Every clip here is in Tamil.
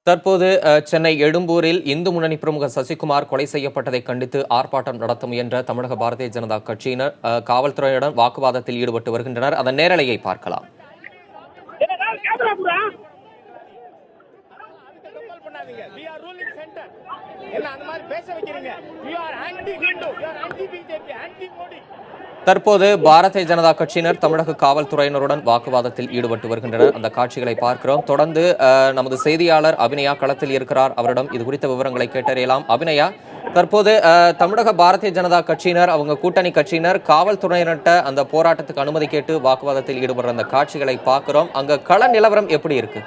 தற்போது சென்னை எழும்பூரில் இந்து முன்னணி பிரமுகர் சசிகுமார் கொலை செய்யப்பட்டதை கண்டித்து ஆர்ப்பாட்டம் நடத்த முயன்ற தமிழக பாரதிய ஜனதா கட்சியினர் காவல்துறையுடன் வாக்குவாதத்தில் ஈடுபட்டு வருகின்றனர். அதன் நேரலையை பார்க்கலாம். தற்போது பாரதிய ஜனதா கட்சியினர் தமிழக காவல்துறையினருடன் வாக்குவாதத்தில் ஈடுபட்டு வருகின்றனர். அந்த காட்சிகளை பார்க்கிறோம். தொடர்ந்து நமது செய்தியாளர் அபிநயா களத்தில் இருக்கிறார். அவரிடம் இது குறித்த விவரங்களை கேட்டறியலாம். அபிநயா, தற்போது தமிழக பாரதிய ஜனதா கட்சியினர் அவங்க கூட்டணி கட்சியினர் காவல்துறையினர்கிட்ட அந்த போராட்டத்துக்கு அனுமதி கேட்டு வாக்குவாதத்தில் ஈடுபடுற அந்த காட்சிகளை பார்க்கிறோம். அங்க கள நிலவரம் எப்படி இருக்கு?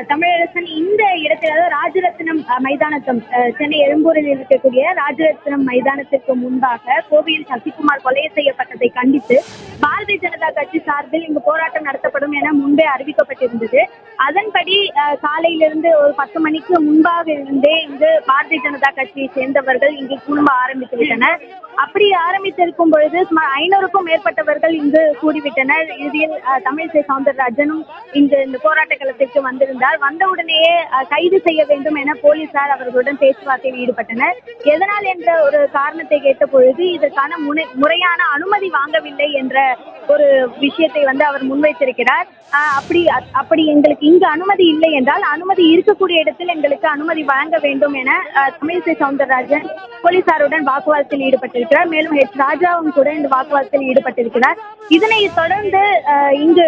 தமிழரசன் இந்த இடத்துல ராஜரத்னம் மைதானத்தம் சென்னை எழும்பூரில் இருக்கக்கூடிய ராஜரத்னம் மைதானத்திற்கு முன்பாக கோவையில் சசிகுமார் கொலை செய்யப்பட்டதை கண்டித்து பாரதிய ஜனதா கட்சி சார்பில் இங்கு போராட்டம் நடத்தப்படும் என முன்பே அறிவிக்கப்பட்டிருந்தது. அதன்படி காலையிலிருந்து ஒரு 10 மணிக்கு முன்பாக இருந்தே இங்கு பாரதிய ஜனதா கட்சியை சேர்ந்தவர்கள் இங்கு குழும ஆரம்பித்து விட்டனர். அப்படி ஆரம்பித்திருக்கும் பொழுது சுமார் 500க்கும் மேற்பட்டவர்கள் இங்கு கூடிவிட்டனர். இறுதியில் தமிழிசை சவுந்தரராஜனும் இங்கு இந்த போராட்ட களத்திற்கு வந்திருந்தார். வந்தவுடனேயே கைது செய்ய வேண்டும் என போலீசார் அவர்களுடன் பேச்சுவார்த்தையில் ஈடுபட்டனர். எதனால் என்ற ஒரு காரணத்தை கேட்ட பொழுது இதற்கான முறையான அனுமதி வாங்கவில்லை என்ற ஒரு விஷயத்தை அவர் முன்வைத்திருக்கிறார். அப்படி எங்களுக்கு இங்கு அனுமதி இல்லை என்றால் அனுமதி இருக்கக்கூடிய இடத்தில் எங்களுக்கு அனுமதி வழங்க வேண்டும் என தமிழிசை சவுந்தரராஜன் போலீசாருடன் வாக்குவாதத்தில் ஈடுபட்டிருக்கிறார். மேலும் ராஜாவும் கூட இந்த வாக்குவாதத்தில் ஈடுபட்டிருக்கிறார். இதனை தொடர்ந்து இங்கு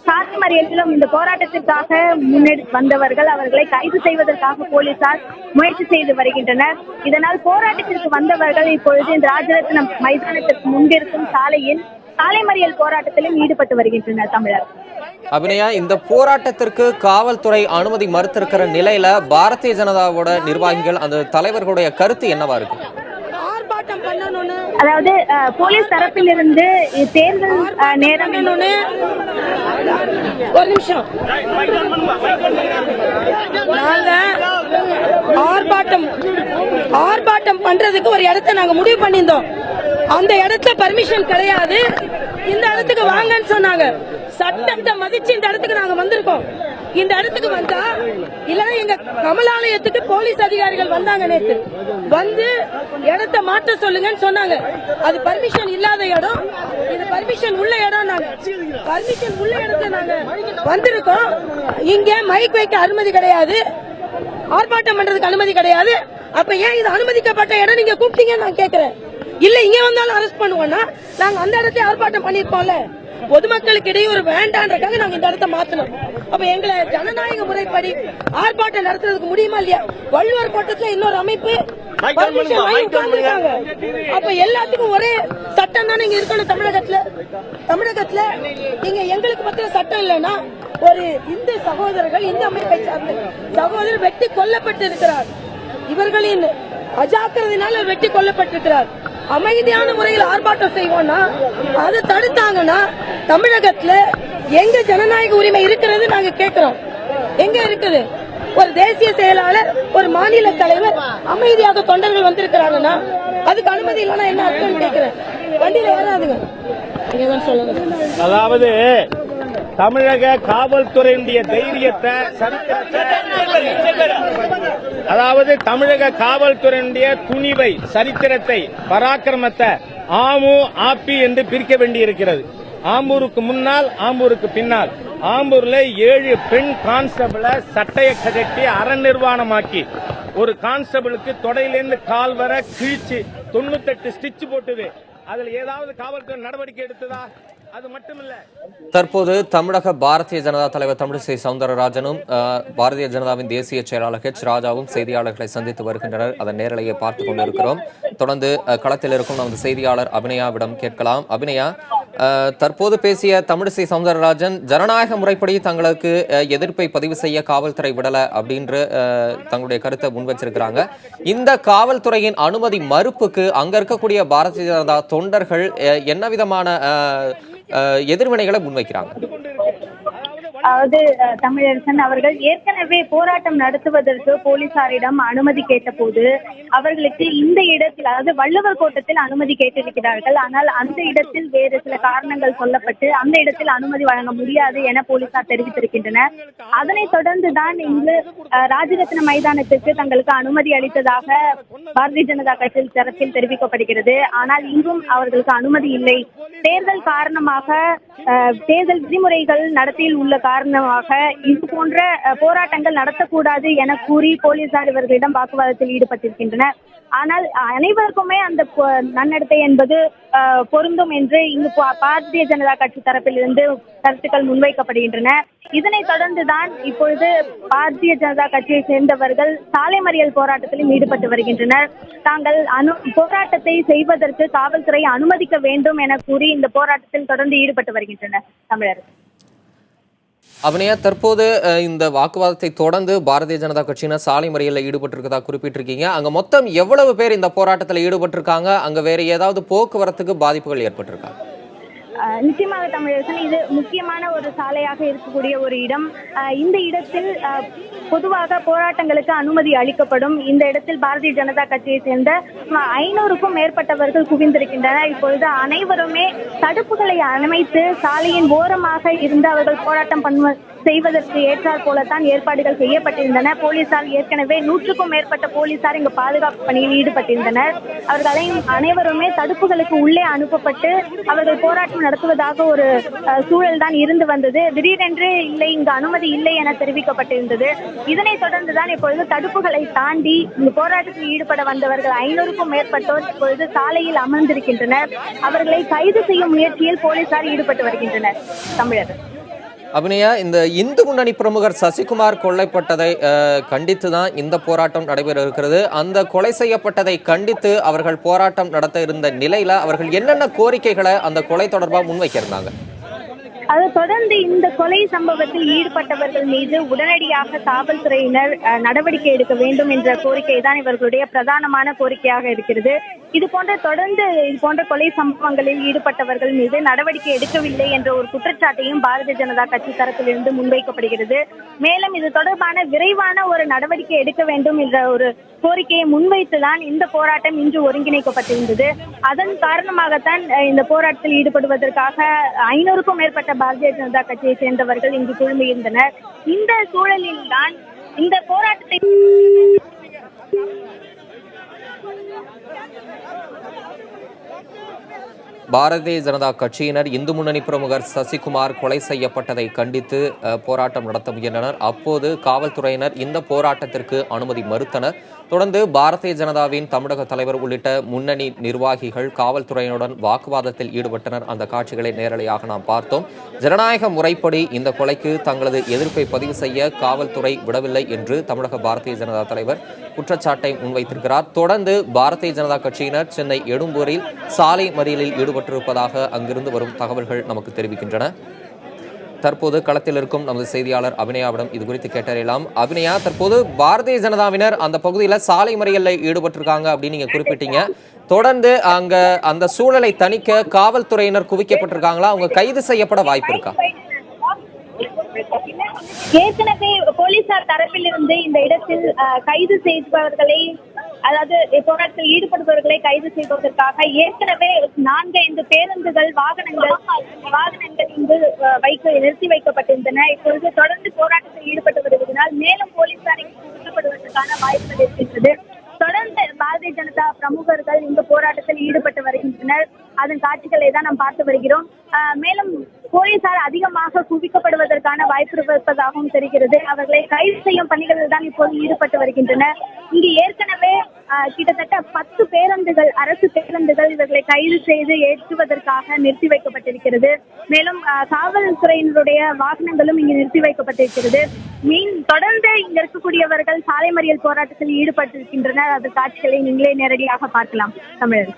சாதி மறியலிலும் இந்த போராட்டத்திற்காக முன்னெடு வந்தவர்கள் அவர்களை கைது செய்வதற்காக போலீசார் முயற்சி செய்து வருகின்றனர். இதனால் போராட்டத்திற்கு வந்தவர்கள் இப்பொழுது இந்த ராஜரத்னம் மைதானத்திற்கு முன்பிருக்கும் சாலையில் சாலை மறியல் போராட்டத்திலும் ஈடுபட்டு வருகின்றனர். தமிழர் அபிநயா, இந்த போராட்டத்திற்கு காவல்துறை அனுமதி மறுத்திருக்கிற நிலையில பாரதிய ஜனதாவோட நிர்வாகிகள் அந்த தலைவர்களுடைய கருத்து என்னவா இருக்கு? அதாவது போலீஸ் தரப்பிலிருந்து தேர்தல் நேரம் ஒரு நிமிஷம் ஆர்ப்பாட்டம் பண்றதுக்கு ஒரு இடத்தை நாங்க முடிவு பண்ணியிருந்தோம். அந்த இடத்துல பர்மிஷன் கிடையாது. இந்த இடத்துக்கு வாங்கன்னு சொன்னாங்க. சட்டத்தை மதிச்சு இந்த இடத்துக்கு நாங்க வந்திருக்கோம். இந்த இடத்துக்கு வந்தா இல்லன்னா எங்க கமலாலயத்துக்கு போலீஸ் அதிகாரிகள் வந்தாங்க நேற்று. வந்து இடத்தை மாற்ற சொல்லுங்கன்னு சொன்னாங்க. அது பர்மிஷன் இல்லாத இடம், இது பர்மிஷன் உள்ள இடம். நாங்க பர்மிஷன் உள்ள இடத்துல நாங்க வந்திருக்கோம். இங்க மைக் வைக்க அனுமதி கிடையாது, ஆர்ப்பாட்டம் பண்றதுக்கு அனுமதி கிடையாது. அப்ப ஏன் இது அனுமதிக்கப்பட்ட இடம் நீங்க கூப்பிட்டீங்கன்னு நான் கேக்குறேன். இல்ல இங்க வந்தாலும் அரெஸ்ட் பண்ணுவோம்னா நாங்க அந்த இடத்துல ஆர்ப்பாட்டம் பண்ணிருப்போம்ல. பொதுமக்களுக்கு இடையூறு வேண்டான்றக்காக நாங்க இந்த இடத்தை மாத்தணும். அப்ப எங்களை ஜனநாயக முறைப்படி ஆர்ப்பாட்டம் நடத்துறதுக்கு முடியுமா இல்லையா? வள்ளுவர் கோட்டத்துல இன்னொரு அமைப்பு அப்ப எல்லாத்துக்கும் ஒரே சட்டம் தானே இங்க இருக்கணும். தமிழகத்துல நீங்க எங்களுக்கு பத்திர சட்டம் இல்லைன்னா ஒரு இந்து சகோதரர்கள் இந்த அமைப்பை சார்ந்த சகோதரர் வெட்டி கொல்லப்பட்டு இருக்கிறார். இவர்களின் அஜாக்கிரதையினால் வெட்டி கொல்லப்பட்டிருக்கிறார். அமைதியான முறையில் ஆர்ப்பாட்டம் செய்வோம்னா அதை தடுத்தாங்கன்னா தமிழகத்துல எங்க ஜனநாயக உரிமை இருக்கிறது நாங்க கேட்கிறோம். எங்க இருக்குது? ஒரு தேசிய செயலாளர், ஒரு மாநில தலைவர் அமைதியாக தொண்டர்கள் வந்திருக்கிறாங்கன்னா அதுக்கு அனுமதி இல்லைன்னா என்ன அர்த்தம் கேட்கிறேன். வண்டியில ஏறாதுங்க. அதாவது தமிழக காவல்துறையினுடைய தைரியத்தை, அதாவது தமிழக காவல்துறையினுடைய துணிவை, சரித்திரத்தை, பராக்கிரமத்தை ஆமு ஆப்பி என்று பிரிக்க வேண்டியிருக்கிறது. ஆம்பூருக்கு முன்னால், ஆம்பூருக்கு பின்னால். ஆம்பூர்ல 7 பெண் கான்ஸ்டபிளை சட்டையை கட்டி அற நிர்வாணமாக்கி ஒரு கான்ஸ்டபிளுக்கு தொடையிலிருந்து கால் வர கிழிச்சு 98 ஸ்டிச் போட்டுது. அதுல ஏதாவது காவல்துறை நடவடிக்கை எடுத்ததா? அது மட்டுமில்ல. தற்போது தமிழக பாரதிய ஜனதா தலைவர் தமிழிசை சவுந்தரராஜனும் பாரதிய ஜனதாவின் தேசிய செயலாளர் ராஜாவும் செய்தியாளர்களை சந்தித்து வருகின்றனர். அதன் நேரலையை பார்த்துக் கொண்டிருக்கிறோம். தொடர்ந்து களத்தில் இருக்கும் நமது செய்தியாளர் அபிநயாவிடம் கேட்கலாம். அபிநயா, தற்போது பேசிய தமிழிசை சவுந்தரராஜன் ஜனநாயக முறைப்படி தங்களுக்கு எதிர்ப்பை பதிவு செய்ய காவல்துறை விடல அப்படின்ற தங்களுடைய கருத்தை முன்வச்சிருக்கிறாங்க. இந்த காவல்துறையின் அனுமதி மறுப்புக்கு அங்க இருக்கக்கூடிய பாரதிய ஜனதா தொண்டர்கள் என்ன விதமான எதிர்வினைகளை முன்வைக்கிறாங்க? அதாவது தமிழரசன் அவர்கள் ஏற்கனவே போராட்டம் நடத்துவதற்கு போலீசாரிடம் அனுமதி கேட்டபோது அவர்களுக்கு இந்த இடத்தில், அதாவது வள்ளுவர் கோட்டத்தில் அனுமதி கேட்டிருக்கிறார்கள். ஆனால் அந்த இடத்தில் வேறு சில காரணங்கள் சொல்லப்பட்டு அந்த இடத்தில் அனுமதி வழங்க முடியாது என போலீசார் தெரிவித்திருக்கின்றனர். அதனைத் தொடர்ந்துதான் இங்கு ராஜரத்ன மைதானத்திற்கு தங்களுக்கு அனுமதி அளித்ததாக பாரதிய ஜனதா கட்சி தரப்பில் தெரிவிக்கப்படுகிறது. ஆனால் இங்கும் அவர்களுக்கு அனுமதி இல்லை. தேர்தல் காரணமாக, தேர்தல் விதிமுறைகள் நடத்தையில் உள்ள காரணமாக இது போன்ற போராட்டங்கள் நடத்தக்கூடாது என கூறி போலீசார் இவர்களிடம் வாக்குவாதத்தில் ஈடுபட்டிருக்கின்றனர். ஆனால் அனைவருக்குமே அந்த நன்னடத்தை என்பது பொருந்தும் என்று இங்கு பாரதிய ஜனதா கட்சி தரப்பில் இருந்து கருத்துக்கள் முன்வைக்கப்படுகின்றன. இதனைத் தொடர்ந்துதான் இப்பொழுது பாரதிய ஜனதா கட்சியை சேர்ந்தவர்கள் சாலை மறியல் போராட்டத்திலும் ஈடுபட்டு வருகின்றனர். தாங்கள் போராட்டத்தை செய்வதற்கு காவல்துறை அனுமதிக்க வேண்டும் என கூறி இந்த போராட்டத்தில் தொடர்ந்து ஈடுபட்டு வருகின்றனர். தமிழர் அபிநயா, தற்போது இந்த வாக்குவாதத்தை தொடர்ந்து பாரதிய ஜனதா கட்சியினர் சாலை மறியலில் ஈடுபட்டிருக்கதா குறிப்பிட்டிருக்கீங்க. அங்க மொத்தம் எவ்வளவு பேர் இந்த போராட்டத்தில் ஈடுபட்டிருக்காங்க? அங்க வேற ஏதாவது போக்குவரத்துக்கு பாதிப்புகள் ஏற்பட்டிருக்கா? நிச்சயமாக தமிழரசன், இது முக்கியமான ஒரு சாலையாக இருக்கக்கூடிய ஒரு இடம். இந்த இடத்தில் பொதுவாக போராட்டங்களுக்கு அனுமதி அளிக்கப்படும். இந்த இடத்தில் பாரதிய ஜனதா கட்சியை சேர்ந்த 500க்கும் மேற்பட்டவர்கள் குவிந்திருக்கின்றனர். இப்பொழுது அனைவருமே தடுப்புகளை அமைத்து சாலையின் ஓரமாக இருந்து அவர்கள் போராட்டம் செய்வதற்கு ஏற்றாற் போலத்தான் ஏற்பாடுகள் செய்யப்பட்டிருந்தன. போலீசார் ஏற்கனவே 100க்கும் மேற்பட்ட போலீசார் இங்கு பாதுகாப்பு பணியில் ஈடுபட்டிருந்தனர். அவர்கள் அனைவருமே தடுப்புகளுக்கு உள்ளே அனுப்பப்பட்டு அவர்கள் போராட்டம் நடத்துவதாக ஒரு சூழல் தான் இருந்து வந்தது. திடீரென்று இல்லை, இங்கு அனுமதி இல்லை என தெரிவிக்கப்பட்டிருந்தது. இதனைத் தொடர்ந்துதான் இப்பொழுது தடுப்புகளை தாண்டி இந்த போராட்டத்தில் ஈடுபட வந்தவர்கள் 500க்கும் மேற்பட்டோர் இப்பொழுது சாலையில் அமர்ந்திருக்கின்றனர். அவர்களை கைது செய்யும் முயற்சியில் போலீசார் ஈடுபட்டு வருகின்றனர். தமிழர் அபிநயா, இந்த இந்து முன்னணி பிரமுகர் சசிகுமார் கொல்லப்பட்டதை கண்டித்து தான் இந்த போராட்டம் நடைபெற இருக்கிறது. அந்த கொலை செய்யப்பட்டதை கண்டித்து அவர்கள் போராட்டம் நடத்த இருந்த நிலையில அவர்கள் என்னென்ன கோரிக்கைகளை அந்த கொலை தொடர்பாக முன்வைக்கிறாங்க? அதை தொடர்ந்து இந்த கொலை சம்பவத்தில் ஈடுபட்டவர்கள் மீது உடனடியாக காவல்துறையினர் நடவடிக்கை எடுக்க வேண்டும் என்ற கோரிக்கை தான் இவர்களுடைய பிரதானமான கோரிக்கையாக இருக்கிறது. இது போன்ற கொலை சம்பவங்களில் ஈடுபட்டவர்கள் மீது நடவடிக்கை எடுக்கவில்லை என்ற ஒரு குற்றச்சாட்டையும் பாரதிய ஜனதா கட்சி தரப்பிலிருந்து முன்வைக்கப்படுகிறது. மேலும் இது தொடர்பான விரைவான ஒரு நடவடிக்கை எடுக்க வேண்டும் என்ற ஒரு கோரிக்கையை முன்வைத்துதான் இந்த போராட்டம் இன்று ஒருங்கிணைக்கப்பட்டிருந்தது. அதன் காரணமாகத்தான் இந்த போராட்டத்தில் ஈடுபடுவதற்காக 500க்கும் மேற்பட்ட பாரதிய ஜனதா கட்சியை சேர்ந்தவர்கள் இங்கு குழுமியிருந்தனர். இந்த சூழலில் தான் இந்த போராட்டத்தை பாரதிய ஜனதா கட்சியினர் இந்து முன்னணி பிரமுகர் சசிகுமார் கொலை செய்யப்பட்டதை கண்டித்து போராட்டம் நடத்த முயன்றனர். அப்போது காவல்துறையினர் இந்த போராட்டத்திற்கு அனுமதி மறுத்தனர். தொடர்ந்து பாரதிய ஜனதாவின் தமிழக தலைவர் உள்ளிட்ட முன்னணி நிர்வாகிகள் காவல்துறையினுடன் வாக்குவாதத்தில் ஈடுபட்டனர். அந்த காட்சிகளை நேரலையாக நாம் பார்த்தோம். ஜனநாயக முறைப்படி இந்த கொலைக்கு தங்களது எதிர்ப்பை பதிவு செய்ய காவல்துறை விடவில்லை என்று தமிழக பாரதிய ஜனதா தலைவர் குற்றச்சாட்டை முன்வைத்திருக்கிறார். தொடர்ந்து பாரதிய ஜனதா கட்சியினர் சென்னை எழும்பூரில் சாலை மறியலில் ஈடுபட்டிருப்பதாக அங்கிருந்து வரும் தகவல்கள் நமக்கு தெரிவிக்கின்றன. தற்போது களத்தில் இருக்கும் நமது செய்தியாளர் அபிநயாவிடம் இது குறித்து கேட்டறியலாம். அபிநயா, தற்போது பாரதிய ஜனதாவினர் அந்த பகுதியில் சாலை மறியலில் ஈடுபட்டிருக்காங்க அப்படின்னு நீங்க குறிப்பிட்டீங்க. தொடர்ந்து அங்க அந்த சூழலை தணிக்க காவல்துறையினர் குவிக்கப்பட்டிருக்காங்களா? அவங்க கைது செய்யப்பட வாய்ப்பு இருக்கா? ஏற்கனவே போலீசார் தரப்பில் இருந்து இந்த இடத்தில் கைது செய்பவர்களை, அதாவது போராட்டத்தில் ஈடுபடுபவர்களை கைது செய்வதற்காக ஏற்கனவே 4-5 பேருந்துகள், வாகனங்கள் இங்கு நிறுத்தி வைக்கப்பட்டிருந்தன. இப்பொழுது தொடர்ந்து போராட்டத்தில் ஈடுபட்டு வருவதனால் மேலும் போலீசாரை குவிக்கப்படுவதற்கான வாய்ப்புகள் இருக்கின்றது. தொடர்ந்து பாரதிய ஜனதா பிரமுகர்கள் இந்த போராட்டத்தில் ஈடுபட்டு வருகின்றனர். அதன் காட்சிகளை தான் நாம் பார்த்து வருகிறோம். மேலும் போலீசார் அதிகமாக குவிக்கப்படுவதற்கான வாய்ப்பு இருப்பதாகவும் தெரிகிறது. அவர்களை கைது செய்யும் பணிகளில் தான் இப்போது ஈடுபட்டு வருகின்றனர். இங்கு ஏற்கனவே கிட்டத்தட்ட 10 பேருந்துகள், அரசு பேருந்துகள் இவர்களை கைது செய்து ஏற்றுவதற்காக நிறுத்தி வைக்கப்பட்டிருக்கிறது. மேலும் காவல்துறையினருடைய வாகனங்களும் இங்கு நிறுத்தி வைக்கப்பட்டிருக்கிறது. தொடர்ந்து இங்க இருக்கக்கூடியவர்கள் சாலை மறியல் போராட்டத்தில் ஈடுபட்டிருக்கின்றனர். அது காட்சிகளை நீங்களே நேரடியாக பார்க்கலாம். தமிழர்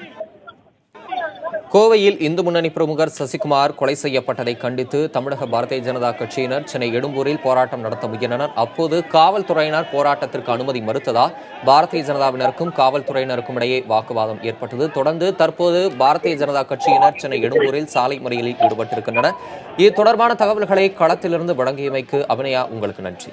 கோவையில் இந்து முன்னணி பிரமுகர் சசிகுமார் கொலை செய்யப்பட்டதை கண்டித்து தமிழக பாரதிய ஜனதா கட்சியினர் சென்னை எழும்பூரில் போராட்டம் நடத்த முயன்றனர். அப்போது காவல்துறையினர் போராட்டத்திற்கு அனுமதி மறுத்ததால் பாரதிய ஜனதாவினருக்கும் காவல்துறையினருக்கும் இடையே வாக்குவாதம் ஏற்பட்டது. தொடர்ந்து தற்போது பாரதிய ஜனதா கட்சியினர் சென்னை எழும்பூரில் சாலை மறியலில் ஈடுபட்டிருக்கின்றனர். இது தொடர்பான தகவல்களை களத்திலிருந்து வழங்கியமைக்கு அபிநயா உங்களுக்கு நன்றி.